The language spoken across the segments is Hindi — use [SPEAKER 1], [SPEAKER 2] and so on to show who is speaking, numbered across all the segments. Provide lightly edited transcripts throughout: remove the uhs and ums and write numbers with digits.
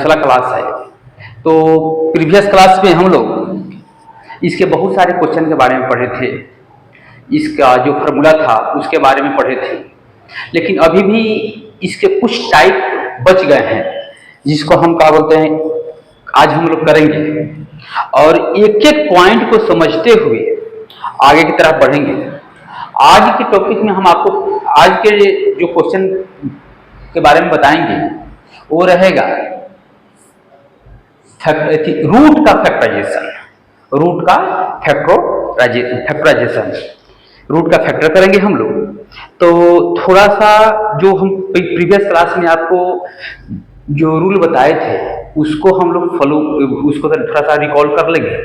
[SPEAKER 1] दूसरा क्लास है। तो प्रीवियस क्लास में हम लोग इसके बहुत सारे क्वेश्चन के बारे में पढ़े थे, इसका जो फार्मूला था उसके बारे में पढ़े थे, लेकिन अभी भी इसके कुछ टाइप बच गए हैं जिसको हम क्या बोलते हैं आज हम लोग करेंगे, और एक एक पॉइंट को समझते हुए आगे की तरफ बढ़ेंगे। आज के टॉपिक में हम आपको आज के जो क्वेश्चन के बारे में बताएंगे वो रहेगा रूट का फैक्टराइजेशन। रूट का फैक्टराइजेशन, रूट का फैक्टर करेंगे हम लोग। तो थोड़ा सा जो हम प्रीवियस क्लास में आपको जो रूल बताए थे उसको हम लोग फॉलो, उसको थोड़ा सा रिकॉल कर लेंगे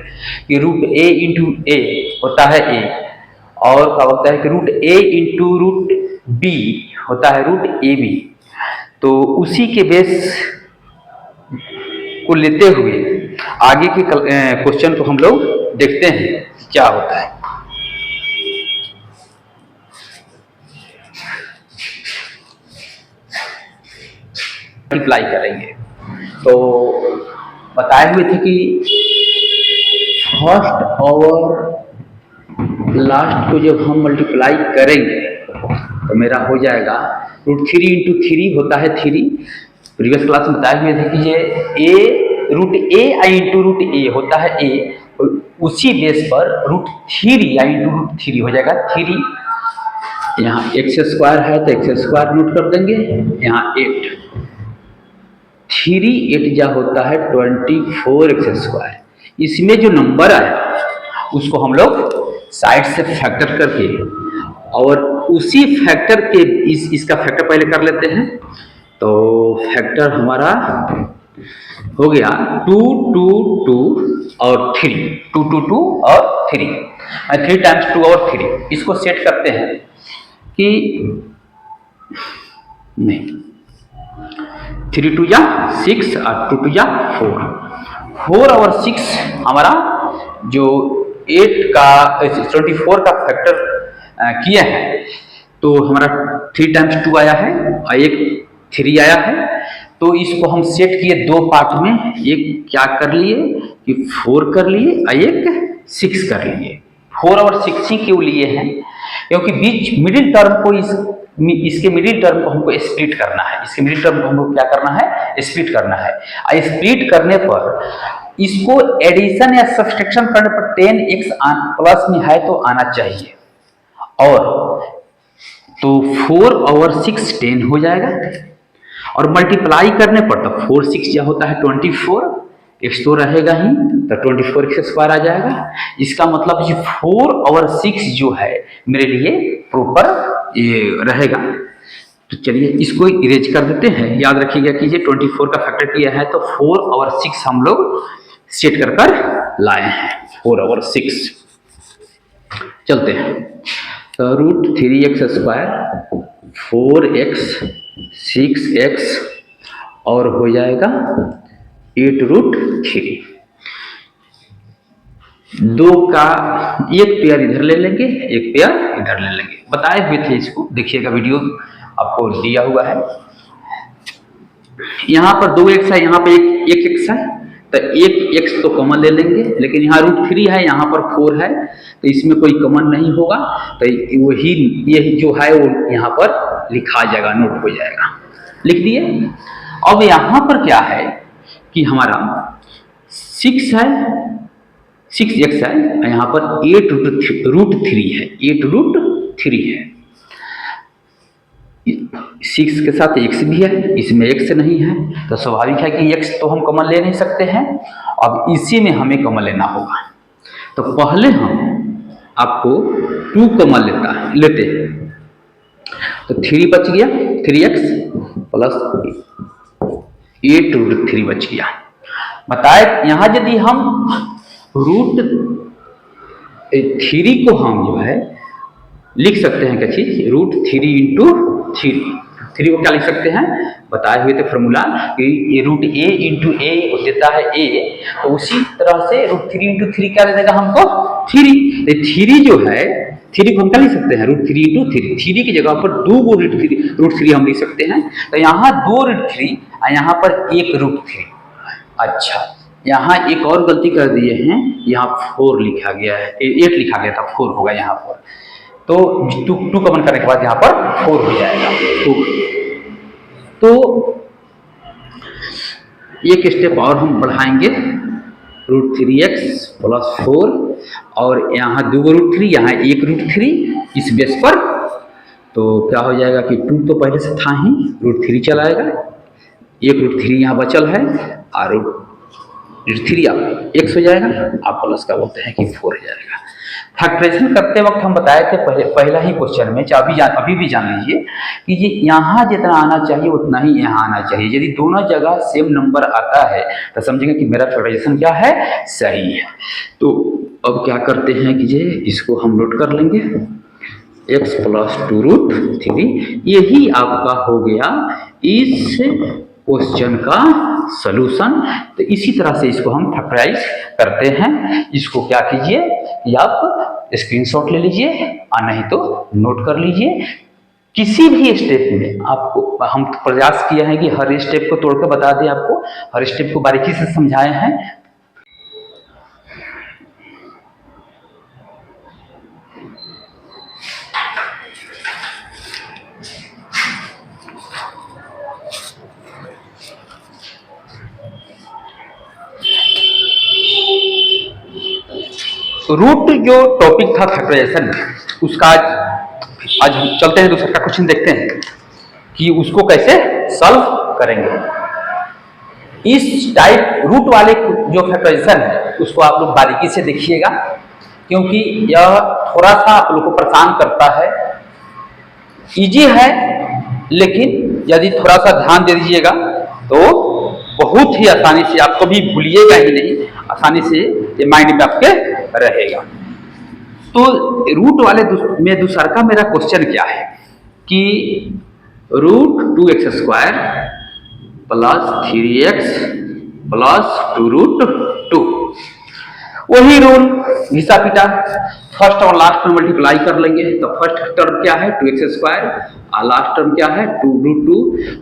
[SPEAKER 1] कि रूट ए इंटू ए होता है ए, और क्या होता है कि रूट ए इंटू रूट बी होता है रूट ए बी। तो उसी के बेस को लेते हुए आगे के क्वेश्चन को हम लोग देखते हैं क्या होता है। मल्टीप्लाई करेंगे तो बताए हुए थे कि फर्स्ट और लास्ट को जब हम मल्टीप्लाई करेंगे तो मेरा हो जाएगा रूट 3 इंटू 3 होता है 3। प्रीवियस क्लास में बताए हुए थे कि ये ए रूट ए आई इंटू रूट ए होता है ए, उसी बेस पर रूट 3 आई इंटू रूट 3 हो जाएगा 3। यहाँ एक्स स्क्वायर है तो एक्स स्क्वायर नोट कर देंगे, यहाँ 8 3 8 जा होता है 24 एक्स स्क्वायर। इसमें जो नंबर आया उसको हम लोग साइड से फैक्टर करके, और उसी फैक्टर के इसका फैक्टर पहले कर लेते हैं। तो फैक्टर हमारा हो गया 2 2 2 और 3, 2 2 2 और 3, 3 टाइम्स 2 और 3। इसको सेट करते हैं कि नहीं 3 2 जा 6 और 2 2 जा 4 और 6 हमारा जो 8 का 24 का फैक्टर किया है तो हमारा 3 टाइम्स 2 आया है और एक 3 आया है। तो इसको हम सेट किए दो पार्ट में, एक क्या कर लिए कि 4 कर लिए और एक 6 कर लिए। 4 और 6 ही क्यों लिए हैं? क्योंकि बीच मिडिल टर्म को इसके मिडिल टर्म को हमको स्प्लिट करना है। इसके मिडिल टर्म को हमको क्या करना है? स्प्लिट करना है। और स्प्लिट करने पर इसको एडिशन या सब्सट्रैक्शन करने पर 10x प्लस में है तो आना चाहिए, और तो 4 और 6 10 हो जाएगा, और मल्टीप्लाई करने पर तो 4 6 क्या होता है 24, x तो रहेगा ही तो 24 एक्स स्क्वायर आ जाएगा। इसका मतलब ये 4 और 6 जो है मेरे लिए प्रॉपर ये रहेगा। तो चलिए इसको इरेज कर देते हैं। याद रखिएगा कि ये 24 का फैक्टर किया है तो 4 और 6 हम लोग सेट कर लाए हैं, 4 और 6। चलते हैं तो root 3x square 4x 6x और हो जाएगा 8 रूट 3। 2 का एक पेयर इधर ले लेंगे, एक पेयर इधर ले लेंगे। बताए हुए थे इसको, देखिएगा वीडियो आपको दिया हुआ है। यहाँ पर 2x है, यहाँ पे एक x है तो एक x तो कॉमन ले लेंगे, लेकिन यहाँ रूट 3 है, यहाँ पर 4 है तो इसमें कोई कॉमन नहीं होगा, तो वही यही जो है वो यहाँ पर लिखा जाएगा, नोट हो जाएगा। लिख दिए। अब यहाँ पर क्या है कि हमारा 6 है, 6x है, यहाँ पर 8 रूट 3 है, 8 रूट 3 है। 6 के साथ x भी है, इसमें x नहीं है तो स्वाभाविक है कि x तो हम कॉमन ले नहीं सकते हैं। अब इसी में हमें कॉमन लेना होगा, तो पहले हम आपको 2 कॉमन लेते हैं तो 3 बच गया, 3x प्लस 8 रूट 3 बच गया। बताए यहाँ यदि हम रूट 3 को हम जो है लिख सकते हैं क्या चीज, रूट 3 इंटू 3 को क्या लिख सकते हैं? बताए हुए थे फॉर्मूला कि ये रूट ए इंटू ए देता है ए, तो उसी तरह से रूट 3 इंटू 3 क्या दे देगा हमको 3। 3 जो है 3 को हम क्या लिख सकते हैं? रूट 3 इंटू 3 की जगह पर 2 रूट 3 हम लिख सकते हैं। तो यहाँ 2 रूट 3 और यहाँ पर 1 रूट 3, अच्छा, यहाँ एक और गलती कर दिए हैं, यहाँ 4 लिखा गया है, 8 लिखा गया था, 4 होगा यहाँ पर। तो 2 कॉमन करने के बाद यहाँ पर 4 हो जाएगा। तो एक स्टेप और हम बढ़ाएंगे, √3x प्लस 4, और यहाँ 2 √3, यहाँ 1 √3 इस बेस पर। तो क्या हो जाएगा कि 2 तो पहले से था ही, √3 चलाएगा, 1 √3 यहाँ बचल है, और √3 आप x हो जाएगा, आप प्लस का बोलते हैं कि 4 हो जाएगा। फैक्टराइजेशन करते वक्त हम बताए थे पहला ही क्वेश्चन में, अभी भी जान लीजिए कि ये यहाँ जितना आना चाहिए उतना ही यहाँ आना चाहिए। यदि दोनों जगह सेम नंबर आता है तो समझेंगे कि मेरा फैक्टराइजेशन क्या है, सही है। तो अब क्या करते हैं कि ये इसको हम नोट कर लेंगे, x प्लस 2√3, यही आपका हो गया इस क्वेश्चन का सलूशन। तो इसी तरह से इसको हम फैक्टराइज करते हैं। इसको क्या कीजिए कि आप स्क्रीनशॉट ले लीजिए, और नहीं तो नोट कर लीजिए। किसी भी स्टेप में आपको हम प्रयास किया है कि हर स्टेप को तोड़ के बता दें, आपको हर स्टेप को बारीकी से समझाए हैं। रूट जो टॉपिक था फैक्टराइजेशन, उसका आज हम चलते हैं दूसरा क्वेश्चन देखते हैं कि उसको कैसे सॉल्व करेंगे। इस टाइप रूट वाले जो फैक्टराइजेशन है उसको आप लोग बारीकी से देखिएगा, क्योंकि यह थोड़ा सा आप लोग को परेशान करता है। इजी है, लेकिन यदि थोड़ा सा ध्यान दे दीजिएगा तो बहुत ही आसानी से, आपको भी भूलिएगा ही नहीं, आसानी से ये माइंड में आपके रहेगा। तो रूट वाले में दूसरा का मेरा क्वेश्चन क्या है कि √2x² प्लस 3x प्लस 2√2, वही रूल घिसा पिटा, फर्स्ट और लास्ट में मल्टीप्लाई कर लेंगे। तो फर्स्ट टर्म क्या है 2x² और लास्ट टर्म क्या है 2√2,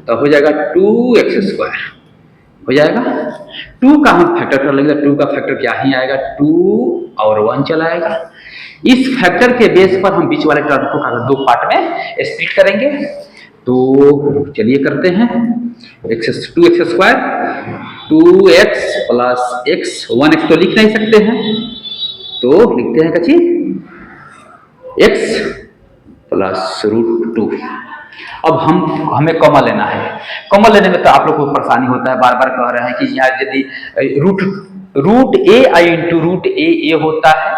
[SPEAKER 1] तो हो जाएगा 2x² हो जाएगा। 2 का हम फैक्टर कर लेंगे, 2 का फैक्टर क्या ही आएगा, 2 और 1 चला आएगा। इस फैक्टर के बेस पर हम बीच वाले टर्म को 2 पार्ट में स्प्लिट करेंगे। तो चलिए करते हैं, 2x², 2x plus x, 1x तो लिख नहीं सकते हैं, तो लिखते हैं कची x प्लस √2। अब हमें कॉमन लेना है। कॉमन लेने में तो आप लोग को परेशानी होता है, बार बार कह रहे हैं कि यहाँ यदि रूट ए आई इंटू रूट ए होता है,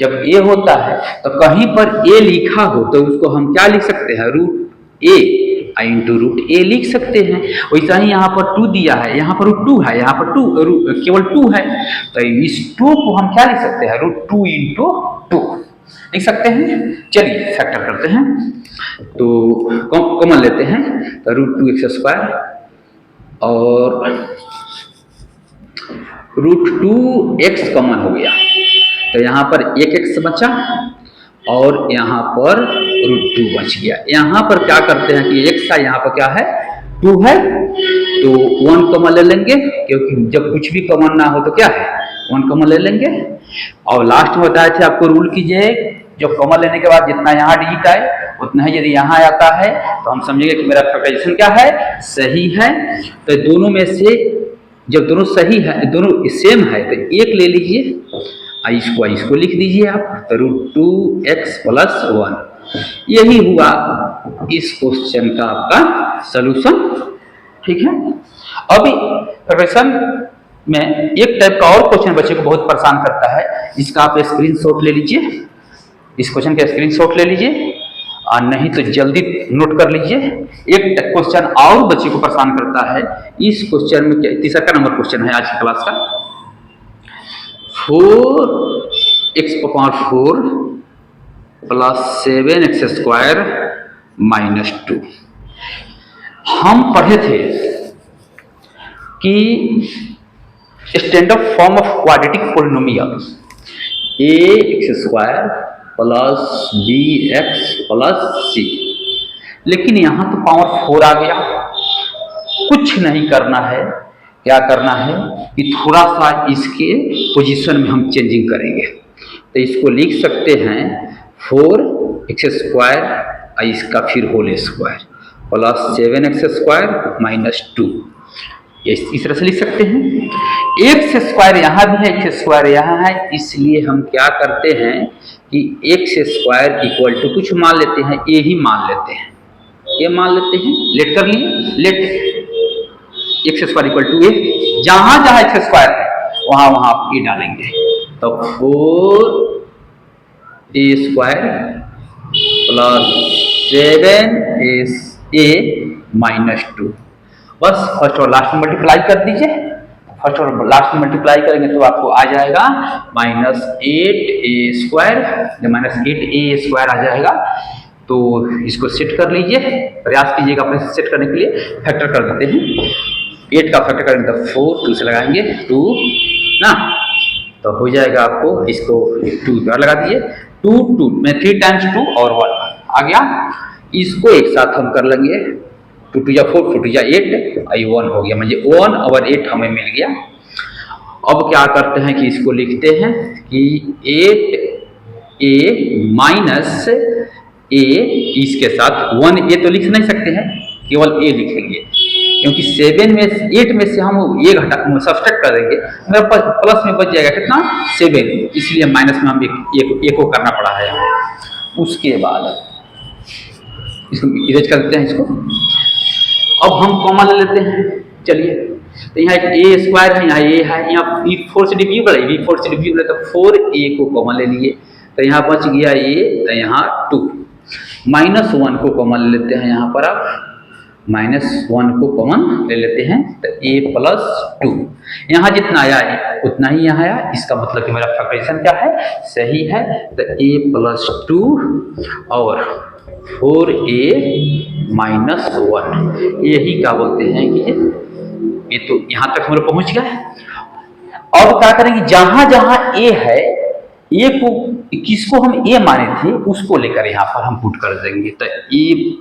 [SPEAKER 1] जब ए होता है तो कहीं पर ए लिखा हो तो उसको हम क्या लिख सकते हैं, √a आई इंटू रूट ए लिख सकते हैं। वैसा ही यहाँ पर 2 दिया है, यहाँ पर √2 है, यहाँ पर 2 केवल 2 है, तो इस 2 को हम क्या लिख सकते हैं, √2 इंटू 2 लिख सकते हैं। चलिए फैक्टर करते हैं, तो कॉमन लेते हैं, तो √2x² और √2x कॉमन हो गया, तो यहाँ पर 1x बचा और यहाँ पर √2 बच गया। यहाँ पर क्या करते हैं कि x का यहाँ पर क्या है 2 है, तो 1 कॉमन ले लेंगे, क्योंकि जब कुछ भी कॉमन ना हो तो क्या है 1 कॉमन ले लेंगे। और लास्ट में बताए थे आपको रूल कीजिए, जो कॉमन लेने के बाद जितना यहाँ डिजिट आए उतना ही यदि यहाँ आता है तो हम समझेंगे कि मेरा फैक्टराइजेशन क्या है, सही है। तो दोनों में से जब दोनों सही है, दोनों सेम है, तो एक ले लीजिए, इसको लिख दीजिए आप, तो √2x प्लस 1, यही हुआ इस क्वेश्चन का आपका सलूशन। ठीक है। अभी फैक्टराइजेशन में एक टाइप का और क्वेश्चन बच्चे को बहुत परेशान करता है, इसका आप स्क्रीनशॉट ले लीजिए, इस क्वेश्चन का स्क्रीनशॉट ले लीजिए, और नहीं तो जल्दी नोट कर लीजिए। एक क्वेश्चन और बच्चे को परेशान करता है इस क्वेश्चन में, क्या तीसरा नंबर क्वेश्चन है आज की क्लास का, 4x⁴ प्लस 7x² माइनस 2। हम पढ़े थे कि standard form of quadratic polynomial ax² plus bx plus c, लेकिन यहाँ तो पावर 4 आ गया। कुछ नहीं करना है, क्या करना है कि थोड़ा सा इसके पोजीशन में हम चेंजिंग करेंगे। तो इसको लिख सकते हैं 4x² इसका फिर होल स्क्वायर प्लस 7x² - 2, इस तरह से लिख सकते हैं। x² यहाँ भी है, x² यहाँ है, इसलिए हम क्या करते हैं कि x² इक्वल टू कुछ मान लेते हैं, a ही मान लेते हैं, ये मान लेते हैं, लेट कर लिए, late x² equal to a, जहां जहां x² है वहां वहां आप a डालेंगे, तो 4a² प्लस 7a - 2, बस फर्स्ट और लास्ट में मल्टीप्लाई कर दीजिए। फर्स्ट और लास्ट में मल्टीप्लाई करेंगे तो आपको आ जाएगा -8a² आ जाएगा। तो इसको सेट कर लीजिए, प्रयास कीजिएगा अपने सेट करने के लिए। फैक्टर कर देते हैं, 8 का फैक्टर करेंगे तो 4, 2 से लगाएंगे 2 ना, तो हो जाएगा आपको, इसको 2 बार लगा दिए, 2 में 3 टाइम्स 2 और 1 आ गया। इसको एक साथ हम कर लेंगे, 2 2 4, 4 2 8, 1 हो गया, मतलब 1 और 8 हमें मिल गया। अब क्या करते हैं कि इसको लिखते हैं कि 8a माइनस a, इसके साथ 1a तो लिख नहीं सकते हैं, केवल a लिखेंगे, क्योंकि 8 में से हम a सब्सट्रैक्ट कर देंगे, मेरा प्लस में बच जाएगा कितना 7, इसलिए माइनस में हम एक को करना पड़ा है। उसके बाद इसको इरेज कर देते हैं इसको। अब हम कॉमन ले लेते हैं, चलिए, तो यहाँ एक a² है, यहाँ a है, यहाँ 4 से डिवीजन है, 4 से डिवीजन है तो 4a को कॉमन ले लिए, तो यहाँ बच गया a, तो यहाँ 2, -1 को कॉमन ले लेते हैं, यहाँ पर आप -1 को कॉमन ले लेते हैं, तो a + 2, यहाँ जितना आया है उतना ही यहाँ आया, इसका मतलब कि मेरा फैक्टराइजेशन क्या है, सही है। तो a + 2 और 4a - 1, यही क्या बोलते हैं कि ये तो यहां तक हम लोग पहुंच गए। अब क्या करेंगे, जहां जहां a है, a को किसको हम a माने थे उसको लेकर यहां पर हम पुट कर देंगे। तो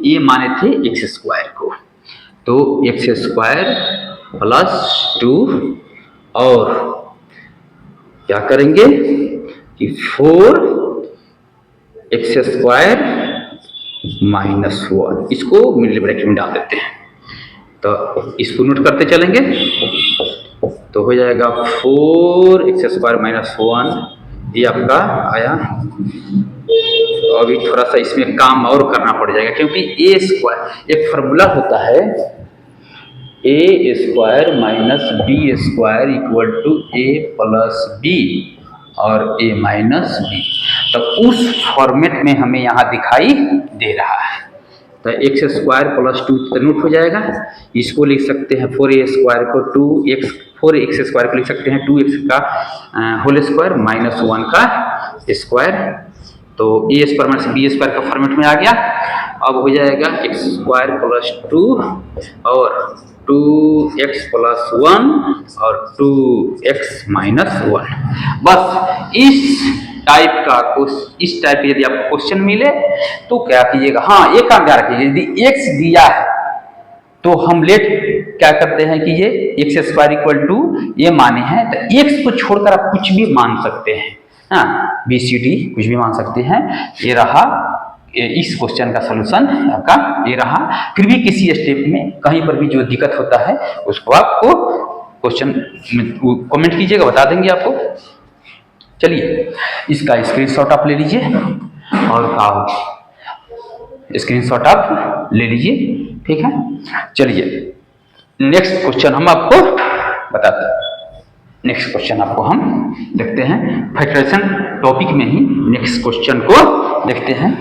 [SPEAKER 1] a माने थे x² को, तो x² + 2 और क्या करेंगे कि 4x² - 1, इसको मिडिल ब्रैकेट में डाल देते हैं, तो इसको नोट करते चलेंगे, तो हो जाएगा 4x² - 1, ये आपका आया। अभी थोड़ा सा इसमें काम और करना पड़ जाएगा, क्योंकि a², एक फार्मूला होता है a² - b² = a + b और a - b, तो उस फॉर्मेट में हमें यहाँ दिखाई दे रहा है। तो x² + 2 तो नोट हो जाएगा, इसको लिख सकते हैं 4a² को 4x² को लिख सकते हैं 2x का होल स्क्वायर -1 का स्क्वायर, तो a² - b² का फॉर्मेट में आ गया। अब हो जाएगा x² + 2 और 2x + 1 और 2x - 1, बस इस टाइप यदि आपको क्वेश्चन मिले तो क्या कीजिएगा, हाँ एक काम ध्यान रखिए, यदि x दिया है तो हम लेट क्या करते हैं कि ये x² = ये माने हैं, तो x को छोड़कर आप कुछ भी मान सकते हैं, हाँ BCD कुछ भी मान सकते हैं। ये रहा इस क्वेश्चन का सलूशन आपका, ये रहा। फिर भी किसी स्टेप में कहीं पर भी जो दिक्कत होता है उसको आपको क्वेश्चन कमेंट कीजिएगा, बता देंगे आपको। चलिए इसका स्क्रीनशॉट आप ले लीजिए और स्क्रीनशॉट आप ले लीजिए, ठीक है। चलिए नेक्स्ट क्वेश्चन हम आपको बताते हैं, नेक्स्ट क्वेश्चन आपको हम देखते हैं, फैक्टराइजेशन टॉपिक में ही नेक्स्ट क्वेश्चन को देखते हैं।